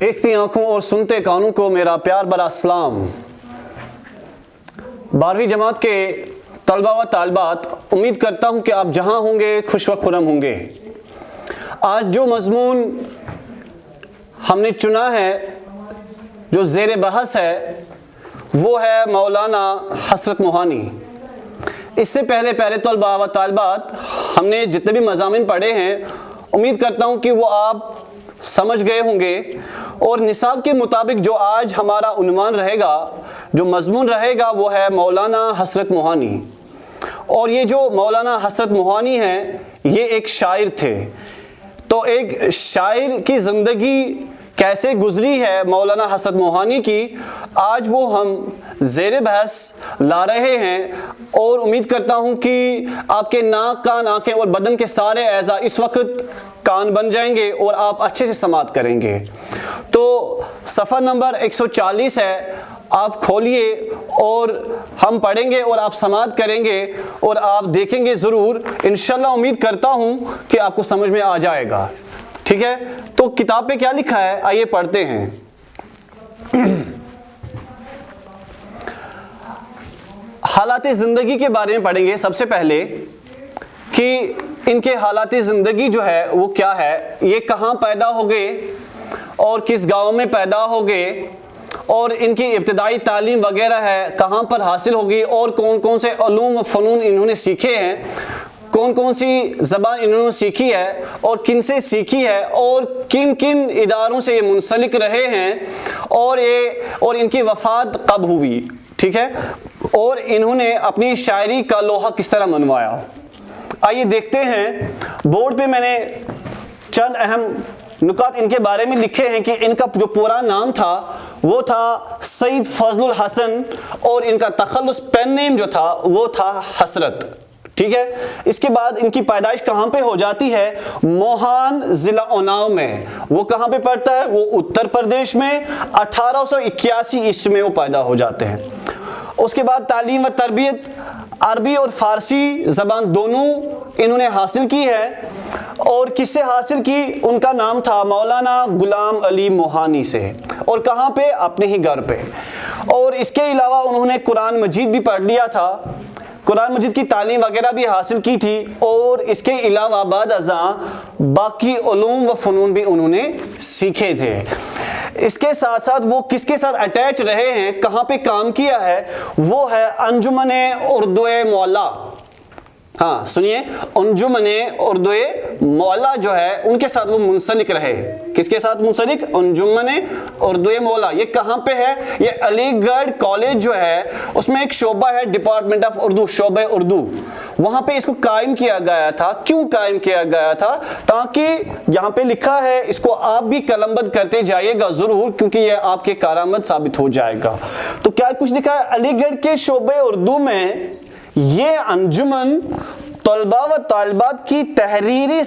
دیکھتی آنکھوں اور سنتے کانوں کو میرا پیار بھرا سلام۔ 12ویں جماعت کے طلبہ و طالبات، امید کرتا ہوں کہ آپ جہاں ہوں گے خوش و خرم ہوں گے۔ آج جو مضمون ہم نے چنا ہے، جو زیر بحث ہے، وہ ہے مولانا حسرت موہانی۔ اس سے پہلے طلبہ و طالبات، ہم نے جتنے بھی مضامین پڑھے ہیں، امید کرتا ہوں کہ وہ آپ سمجھ گئے ہوں گے، اور نصاب کے مطابق جو آج ہمارا عنوان رہے گا، جو مضمون رہے گا، وہ ہے مولانا حسرت موہانی۔ اور یہ جو مولانا حسرت موہانی ہیں، یہ ایک شاعر تھے۔ تو ایک شاعر کی زندگی کیسے گزری ہے مولانا حسرت موہانی کی، آج وہ ہم زیر بحث لا رہے ہیں، اور امید کرتا ہوں کہ آپ کے ناک، کان، آنکھیں اور بدن کے سارے اعضاء اس وقت کان بن جائیں گے اور آپ اچھے سے سماعت کریں گے۔ تو صفحہ نمبر 140 ہے، آپ کھولیے اور ہم پڑھیں گے اور آپ سماعت کریں گے اور آپ دیکھیں گے ضرور۔ انشاءاللہ امید کرتا ہوں کہ آپ کو سمجھ میں آ جائے گا، ٹھیک ہے؟ تو کتاب پہ کیا لکھا ہے، آئیے پڑھتے ہیں۔ حالات زندگی کے بارے میں پڑھیں گے سب سے پہلے، کہ ان کے حالات زندگی جو ہے وہ کیا ہے، یہ کہاں پیدا ہو گئے اور کس گاؤں میں پیدا ہو گئے، اور ان کی ابتدائی تعلیم وغیرہ ہے کہاں پر حاصل ہوگی، اور کون کون سے علوم و فنون انہوں نے سیکھے ہیں، کون کون سی زبان انہوں نے سیکھی ہے اور کن سے سیکھی ہے، اور کن کن اداروں سے یہ منسلک رہے ہیں، اور ان کی وفات کب ہوئی، ٹھیک ہے؟ اور انہوں نے اپنی شاعری کا لوہا کس طرح منوایا۔ آئیے دیکھتے ہیں، بورڈ پہ میں نے چند اہم نکات ان کے بارے میں لکھے ہیں کہ ان کا جو پورا نام تھا وہ تھا سید فضل الحسن، اور ان کا تخلص پین نیم جو تھا وہ تھا حسرت، ٹھیک ہے؟ اس کے بعد ان کی پیدائش کہاں پہ ہو جاتی ہے، موہان ضلع اناؤ میں۔ وہ کہاں پہ پڑتا ہے، وہ اتر پردیش میں 1881 عیسوی میں وہ پیدا ہو جاتے ہیں۔ اس کے بعد تعلیم و تربیت عربی اور فارسی زبان دونوں انہوں نے حاصل کی ہے، اور کس سے حاصل کی، ان کا نام تھا مولانا غلام علی موہانی سے، اور کہاں پہ، اپنے ہی گھر پہ۔ اور اس کے علاوہ انہوں نے قرآن مجید بھی پڑھ لیا تھا، قرآن مجید کی تعلیم وغیرہ بھی حاصل کی تھی، اور اس کے علاوہ بعد ازاں باقی علوم و فنون بھی انہوں نے سیکھے تھے۔ اس کے ساتھ ساتھ وہ کس کے ساتھ اٹیچ رہے ہیں، کہاں پہ کام کیا ہے، وہ ہے انجمن اردو معلی۔ ہاں سنیے، انجمن اردو معلی جو ہے، ان کے ساتھ وہ منسلک رہے۔ کس کے ساتھ منسلک؟ انجمن اردو معلی۔ یہ کہاں پہ ہے؟ یہ علی گڑھ کالج جو ہے، اس میں ایک شعبہ ہے ڈپارٹمنٹ آف اردو، شعبہ اردو، وہاں پہ اس کو قائم کیا گیا تھا۔ کیوں قائم کیا گیا تھا؟ تاکہ یہاں پہ لکھا ہے، اس کو آپ بھی قلم بند کرتے جائیے گا ضرور، کیونکہ یہ آپ کے کارآمد ثابت ہو جائے گا۔ تو کیا کچھ لکھا ہے، علی گڑھ کے شعبہ اردو میں یہ انجمن طلباء و طالبات کی تحریری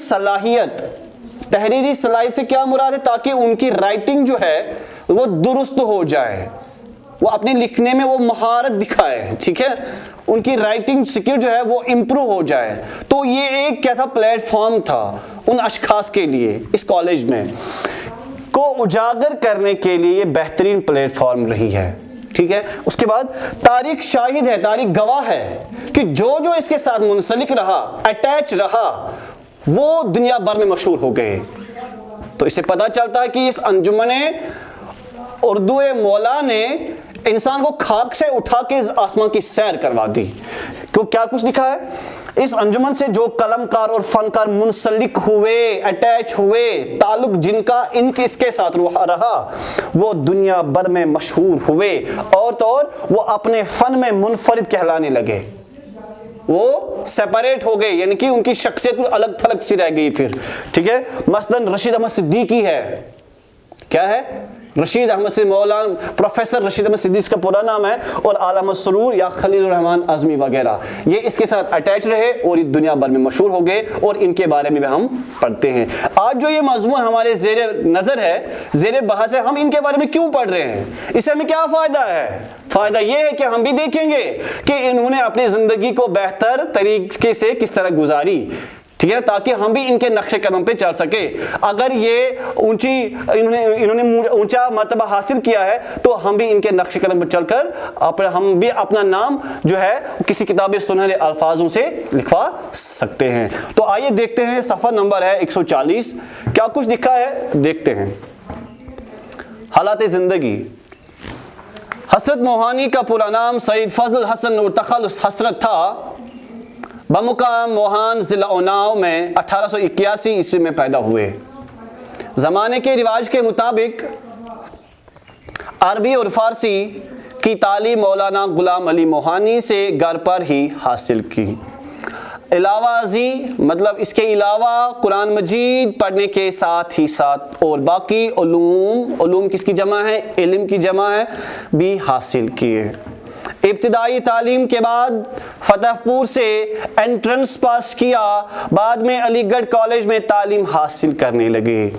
صلاحیت سے کیا مراد ہے، تاکہ ان کی رائٹنگ جو ہے وہ درست ہو جائے، وہ اپنے لکھنے میں وہ مہارت دکھائے، ٹھیک ہے؟ ان کی رائٹنگ سکل جو ہے وہ امپروو ہو جائے۔ تو یہ ایک کیا تھا، پلیٹ فارم تھا ان اشخاص کے لیے، اس کالج میں کو اجاگر کرنے کے لیے یہ بہترین پلیٹ فارم رہی ہے، ٹھیک ہے؟ اس کے بعد تاریخ شاہد ہے، تاریخ گواہ ہے کہ جو اس کے ساتھ منسلک رہا، اٹیچ رہا، وہ دنیا بھر میں مشہور ہو گئے۔ تو اس سے پتہ چلتا ہے کہ اس انجمن اردو مولا نے انسان کو خاک سے اٹھا کے آسمان کی سیر کروا دی۔ کیا کچھ لکھا ہے، اس انجمن سے جو قلم کار اور فنکار منسلک ہوئے، اٹیچ ہوئے، تعلق جن کا اس کے ساتھ رہا، وہ دنیا بھر میں مشہور ہوئے، اور تو اور وہ اپنے فن میں منفرد کہلانے لگے، وہ سیپریٹ ہو گئے، یعنی کہ ان کی شخصیت کو الگ تھلگ سی رہ گئی پھر، ٹھیک ہے؟ مثلاً رشید احمد صدیقی ہے، کیا ہے، رشید احمد سے مولانا پروفیسر رشید احمد صدیقی اس کا پورا نام ہے، اور علامہ سرور یا خلیل الرحمن اعظمی وغیرہ، یہ اس کے ساتھ اٹیچ رہے اور یہ دنیا بھر میں مشہور ہو گئے، اور ان کے بارے میں بھی ہم پڑھتے ہیں۔ آج جو یہ مضمون ہمارے زیر نظر ہے، زیر بحث ہے، ہم ان کے بارے میں کیوں پڑھ رہے ہیں، اس سے ہمیں کیا فائدہ ہے؟ فائدہ یہ ہے کہ ہم بھی دیکھیں گے کہ انہوں نے اپنی زندگی کو بہتر طریقے سے کس طرح گزاری، ٹھیک ہے، تاکہ ہم بھی ان کے نقش قدم پہ چل سکے. اگر یہ انہوں نے اونچا مرتبہ حاصل کیا ہے تو ہم بھی ان کے نقش قدم پہ چل کر ہم بھی اپنا نام جو ہے کسی کتاب سنہرے الفاظوں سے لکھوا سکتے ہیں. تو آئیے دیکھتے ہیں، صفحہ نمبر ہے 140، کیا کچھ لکھا ہے دیکھتے ہیں. حالات زندگی. حسرت موہانی کا پورا نام سید فضل الحسن نور تخلص حسرت تھا. بمقام موہان ضلع اناؤ میں 1881 عیسوی میں پیدا ہوئے. زمانے کے رواج کے مطابق عربی اور فارسی کی تعلیم مولانا غلام علی موہانی سے گھر پر ہی حاصل کی. علاوہ ازیں مطلب اس کے علاوہ قرآن مجید پڑھنے کے ساتھ ہی ساتھ اور باقی علوم کس کی جمع ہے؟ علم کی جمع ہے، بھی حاصل کیے. ابتدائی تعلیم کے بعد فتح پور سے انٹرنس پاس کیا، بعد میں علی گڑھ کالج میں تعلیم حاصل کرنے لگے.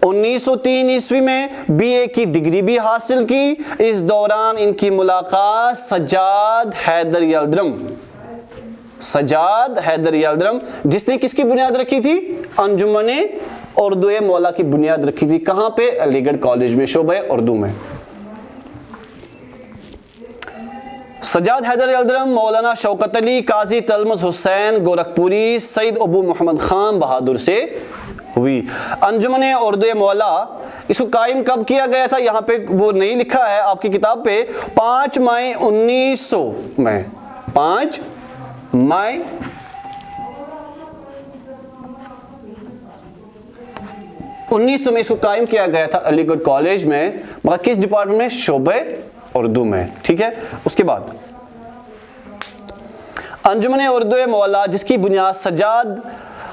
1903 عیسوی میں بی اے کی ڈگری بھی حاصل کی. اس دوران ان کی ملاقات سجاد حیدر یلدرم جس نے کس کی بنیاد رکھی تھی؟ انجمن اردو مولا کی بنیاد رکھی تھی. کہاں پہ؟ علی گڑھ کالج میں، شعبہ اردو میں. سجاد حیدر یلدرم مولانا شوکت علی قاضی تلمذ حسین گورکھپوری سید ابو محمد خان بہادر سے ہوئی. انجمن اردو مولا اس کو قائم کب کیا گیا تھا؟ یہاں پہ وہ نہیں لکھا ہے آپ کی کتاب پہ. 5 مئی 1900 میں 5 مئی 1900 میں اس کو قائم کیا گیا تھا علی گڑھ کالج میں، مگر کس ڈپارٹمنٹ میں؟ شعبہ اردو میں. ٹھیک ہے. اس کے بعد انجمن اردو مولا جس کی بنیاد سجاد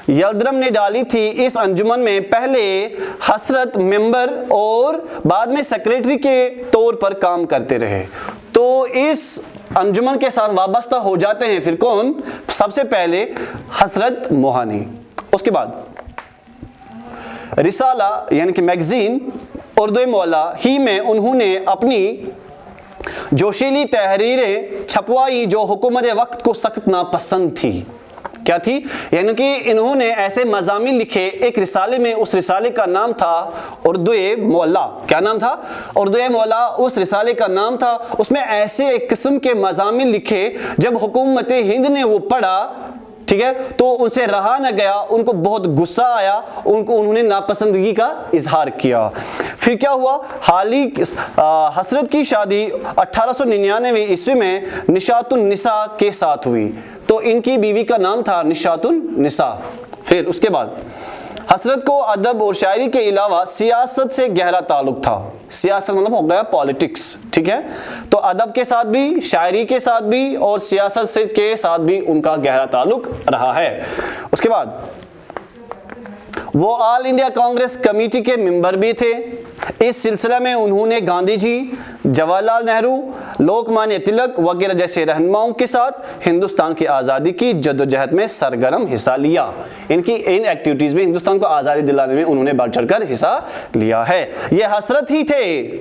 یلدرم نے ڈالی تھی، اس انجمن میں پہلے حسرت ممبر اور بعد میں سیکریٹری کے طور پر کام کرتے رہے. تو اس انجمن کے ساتھ وابستہ ہو جاتے ہیں پھر کون؟ سب سے پہلے حسرت موہانی. اس کے بعد رسالہ یعنی کہ میگزین اردو مولا ہی میں انہوں نے اپنی جوشیلی تحریریں چھپوائی جو حکومت وقت کو سخت ناپسند تھی. کیا تھی؟ یعنی کہ انہوں نے ایسے مضامین لکھے ایک رسالے میں. اس رسالے کا نام تھا اردو مولا. کیا نام تھا؟ اردو مولا اس رسالے کا نام تھا. اس میں ایسے ایک قسم کے مضامین لکھے جب حکومت ہند نے وہ پڑھا، ٹھیک ہے، تو ان سے رہا نہ گیا، ان کو بہت غصہ آیا، انہوں نے ناپسندگی کا اظہار کیا. پھر کیا ہوا؟ حالی حسرت کی شادی 1899 عیسوی میں نشاط النساء کے ساتھ ہوئی. تو ان کی بیوی کا نام تھا نشاط النساء. پھر اس کے بعد حسرت کو ادب اور شاعری کے علاوہ سیاست سے گہرا تعلق تھا. سیاست مطلب ہو گیا پالیٹکس. ٹھیک ہے. تو ادب کے ساتھ بھی، شاعری کے ساتھ بھی اور سیاست کے ساتھ بھی ان کا گہرا تعلق رہا ہے. اس کے بعد وہ آل انڈیا کانگریس کمیٹی کے ممبر بھی تھے. اس سلسلہ میں انہوں نے گاندھی جی، جواہر لال نہرو، لوک مانیہ تلک وغیرہ جیسے رہنماؤں کے ساتھ ہندوستان کی آزادی کی جدوجہد میں سرگرم حصہ لیا. ان ایکٹیویٹیز میں ہندوستان کو آزادی دلانے میں انہوں نے بڑھ چڑھ کر حصہ لیا ہے. یہ حسرت ہی تھے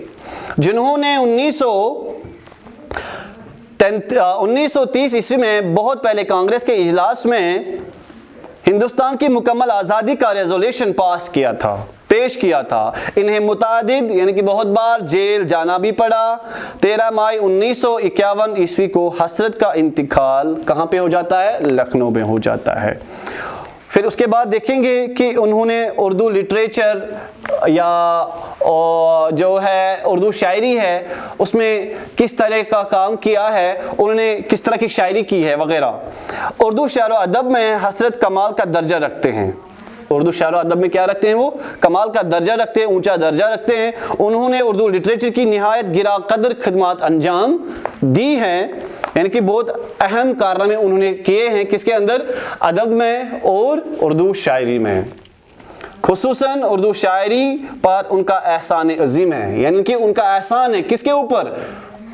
جنہوں نے 1930 عیسوی میں بہت پہلے کانگریس کے اجلاس میں ہندوستان کی مکمل آزادی کا ریزولوشن پیش کیا تھا. انہیں متعدد یعنی کہ بہت بار جیل جانا بھی پڑا. 13 مئی 1951 عیسوی کو حسرت کا انتقال کہاں پہ ہو جاتا ہے؟ لکھنؤ میں ہو جاتا ہے. پھر اس کے بعد دیکھیں گے کہ انہوں نے اردو لٹریچر یا جو ہے اردو شاعری ہے اس میں کس طرح کا کام کیا ہے، انہوں نے کس طرح کی شاعری کی ہے وغیرہ. اردو شعر و ادب میں حسرت کمال کا درجہ رکھتے ہیں. اردو شعر و ادب میں کیا رکھتے ہیں؟ وہ کمال کا درجہ رکھتے ہیں، اونچا درجہ رکھتے ہیں. انہوں نے اردو لٹریچر کی نہایت گراں قدر خدمات انجام دی ہیں، یعنی کہ بہت اہم کارنامے انہوں نے کیے ہیں. کس کے اندر؟ ادب میں اور اردو شاعری میں. خصوصاً اردو شاعری پر ان کا احسان عظیم ہے. یعنی کہ ان کا احسان ہے کس کے اوپر؟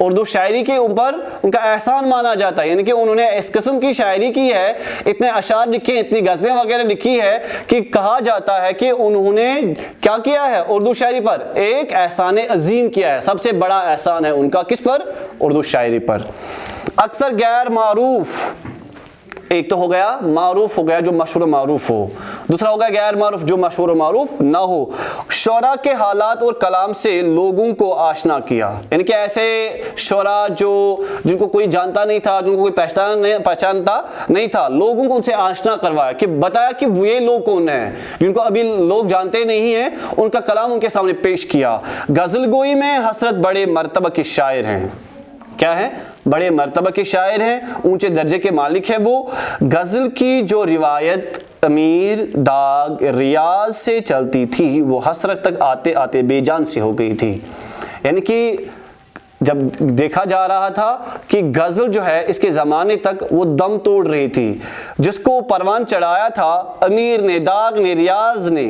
اردو شاعری کے اوپر ان کا احسان مانا جاتا ہے. یعنی کہ انہوں نے اس قسم کی شاعری کی ہے، اتنے اشعار لکھے ہیں، اتنی غزلیں وغیرہ لکھی ہے کہ کہا جاتا ہے کہ انہوں نے کیا کیا ہے؟ اردو شاعری پر ایک احسان عظیم کیا ہے. سب سے بڑا احسان ہے ان کا کس پر؟ اردو شاعری پر. اکثر غیر معروف ایک تو ہو گیا معروف ہو گیا جو مشہور و معروف ہو، دوسرا ہو گیا غیر معروف جو مشہور و معروف نہ ہو۔ شعراء کے حالات اور کلام سے لوگوں کو آشنا کیا، یعنی کہ ایسے شعراء جن کو کوئی جانتا نہیں تھا، جن کو کوئی پہچانتا نہیں تھا، لوگوں کو ان سے آشنا کروایا، کہ بتایا کہ یہ لوگ کون ہیں جن کو ابھی لوگ جانتے نہیں ہیں، ان کا کلام ان کے سامنے پیش کیا۔ غزل گوئی میں حسرت بڑے مرتبہ کے شاعر ہیں، کیا ہے؟ بڑے مرتبہ کے شاعر ہیں، اونچے درجے کے مالک ہیں وہ۔ غزل کی جو روایت امیر داغ ریاض سے چلتی تھی وہ حسرت تک آتے آتے بے جان سی ہو گئی تھی، یعنی کہ جب دیکھا جا رہا تھا کہ غزل جو ہے اس کے زمانے تک وہ دم توڑ رہی تھی، جس کو پروان چڑھایا تھا امیر نے، داغ نے، ریاض نے،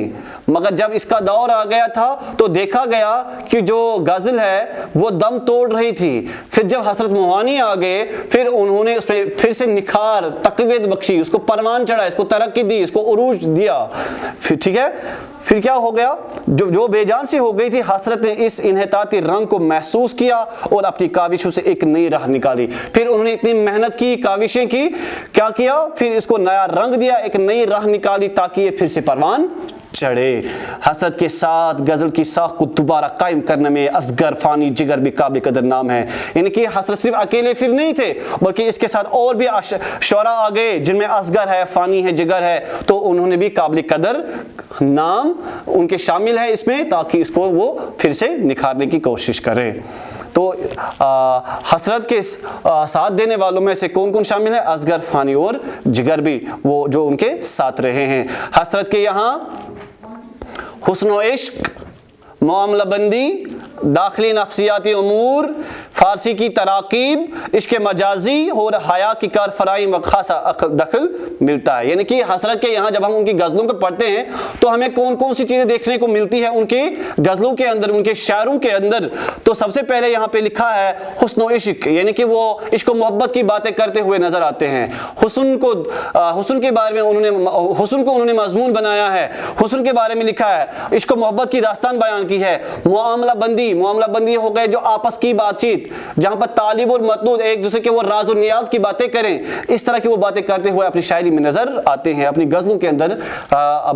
مگر جب اس کا دور آ گیا تھا تو دیکھا گیا کہ جو غزل ہے وہ دم توڑ رہی تھی۔ پھر جب حضرت موہانی آ گئے، پھر انہوں نے اس میں پھر سے نکھار، تقویت بخشی، اس کو پروان چڑھا، اس کو ترقی دی، اس کو عروج دیا، پھر ٹھیک ہے۔ پھر کیا ہو گیا؟ جو بے جان سی ہو گئی تھی، حسرت نے اس انحطاطی رنگ کو محسوس کیا اور اپنی کاوشوں سے ایک نئی راہ نکالی۔ پھر انہوں نے اتنی محنت کی، کاوشیں کی، کیا کیا؟ پھر اس کو نیا رنگ دیا، ایک نئی راہ نکالی تاکہ یہ پھر سے پروان چڑھے۔ حسرت کے ساتھ غزل کی ساکھ کو دوبارہ قائم کرنے میں اصغر فانی جگر بھی قابل قدر نام ہے، یعنی کہ حسرت صرف اکیلے پھر نہیں تھے بلکہ اس کے ساتھ اور بھی شعراء آ گئے جن میں اصغر ہے، فانی ہے، جگر ہے، تو انہوں نے بھی قابل قدر نام ان کے شامل ہے اس میں، تاکہ اس کو وہ پھر سے نکھارنے کی کوشش کرے۔ تو حسرت کے ساتھ دینے والوں میں سے کون کون شامل ہے؟ اصغر، فانی اور جگر بھی، وہ جو ان کے ساتھ رہے ہیں۔ حسرت کے یہاں حسن و عشق، معاملہ بندی، داخلی نفسیاتی امور، فارسی کی تراکیب، عشق مجازی اور حیا کی کار فرائض و خاصا دخل ملتا ہے، یعنی کہ حسرت کے یہاں جب ہم ان کی غزلوں کو پڑھتے ہیں تو ہمیں کون کون سی چیزیں دیکھنے کو ملتی ہیں ان کے غزلوں کے اندر، ان کے شاعروں کے اندر۔ تو سب سے پہلے یہاں پہ لکھا ہے حسن و عشق، یعنی کہ وہ عشق و محبت کی باتیں کرتے ہوئے نظر آتے ہیں۔ حسن کے بارے میں حسن کو انہوں نے مضمون بنایا ہے، حسن کے بارے میں لکھا ہے، عشق و محبت کی داستان بیان کی ہے۔ معاملہ بندی ہو گئے جو آپس کی بات چیت، جہاں پر طالب اور مطلوب ایک دوسرے کے وہ راز و نیاز کی باتیں کریں، اس طرح کی وہ باتیں کرتے ہوئے اپنی شاعری میں نظر آتے ہیں، اپنی غزلوں کے اندر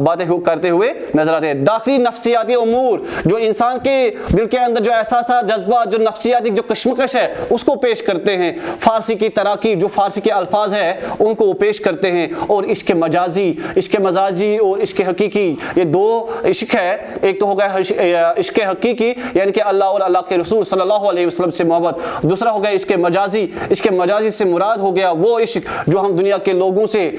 باتیں کرتے ہوئے نظر آتے ہیں۔ داخلی نفسیاتی امور، جو انسان کے دل کے اندر جو احساسات، جذبات، جو نفسیاتی جو کشمکش ہے اس کو پیش کرتے ہیں۔ فارسی کی تراکیب، جو فارسی کے الفاظ ہیں ان کو وہ پیش کرتے ہیں۔ اور عشق مجازی اور عشق حقیقی، یہ دو عشق ہے، ایک تو ہو گیا عشق حقیقی یعنی کہ اللہ اور اللہ کے رسول صلی اللہ علیہ وسلم سے محبت، دوسرا ہو گیا عشق مجازی سے مراد ہو گیا وہ عشق جو ہم دنیا کے لوگوں سے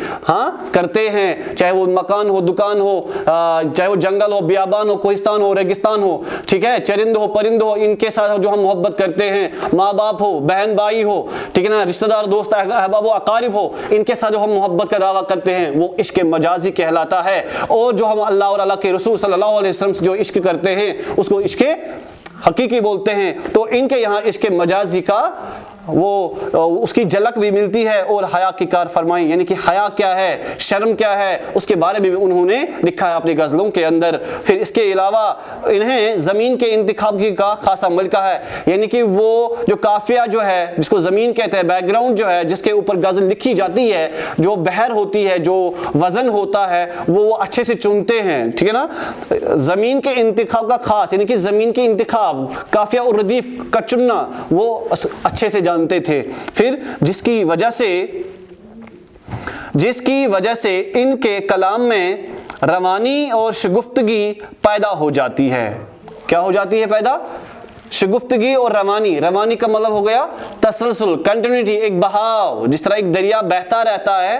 کرتے ہیں، چاہے وہ مکان ہو، دکان ہو، چاہے وہ جنگل ہو، بیابان ہو، کوہستان ہو، ریگستان ہو، ٹھیک ہے، چرند ہو، پرند ہو، ان کے ساتھ جو ہم محبت کرتے ہیں، ماں باپ ہو، بہن بھائی ہو، ٹھیک ہے نا، رشتہ دار، دوست، احباب و اقارب ہو، ان کے ساتھ جو ہم محبت کا دعویٰ کرتے ہیں وہ عشق مجازی کہلاتا ہے۔ اور جو ہم اللہ اور اللہ کے رسول صلی اللہ علیہ وسلم سے جو عشق کرتے ہیں اس کو عشق حقیقی بولتے ہیں۔ تو ان کے یہاں عشق مجازی کا وہ اس کی جھلک بھی ملتی ہے۔ اور حیا کی کار فرمائی، یعنی کہ حیا کیا ہے، شرم کیا ہے، اس کے بارے میں بھی انہوں نے لکھا ہے اپنی غزلوں کے اندر۔ پھر اس کے علاوہ انہیں زمین کے انتخاب کی کا خاصا ملکہ ہے، یعنی کہ وہ جو قافیہ جو ہے جس کو زمین کہتے ہیں، بیک گراؤنڈ جو ہے جس کے اوپر غزل لکھی جاتی ہے، جو بحر ہوتی ہے، جو وزن ہوتا ہے، وہ اچھے سے چنتے ہیں، ٹھیک ہے نا۔ زمین کے انتخاب کا خاص، یعنی کہ زمین کے انتخاب، قافیہ اور ردیف کا چننا وہ اچھے سے جانتے تھے۔ پھر جس کی وجہ سے ان کے کلام میں روانی اور شگفتگی پیدا ہو جاتی ہے۔ کیا ہو جاتی ہے پیدا؟ شگفتگی اور روانی کا مطلب ہو گیا تسلسل، کنٹینیوٹی، ایک بہاؤ، جس طرح ایک دریا بہتا رہتا ہے،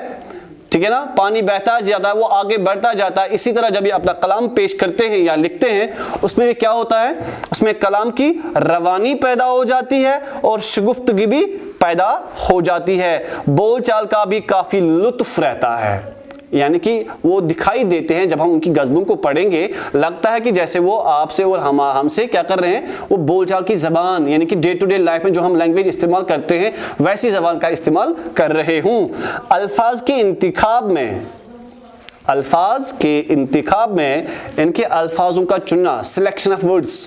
ٹھیک ہے نا، پانی بہتا جاتا ہے، وہ آگے بڑھتا جاتا ہے، اسی طرح جب یہ اپنا کلام پیش کرتے ہیں یا لکھتے ہیں اس میں بھی کیا ہوتا ہے، اس میں کلام کی روانی پیدا ہو جاتی ہے اور شگفتگی بھی پیدا ہو جاتی ہے، بول چال کا بھی کافی لطف رہتا ہے، یعنی کہ وہ دکھائی دیتے ہیں جب ہم ان کی غزلوں کو پڑھیں گے، لگتا ہے کہ جیسے وہ آپ سے اور ہم سے کیا کر رہے ہیں، وہ بول چال کی زبان، یعنی کہ ڈے ٹو ڈے لائف میں جو ہم لینگویج استعمال کرتے ہیں ویسی زبان کا استعمال کر رہے ہوں۔ الفاظ کے انتخاب میں ان کے الفاظوں کا چننا، سلیکشن آف ورڈز،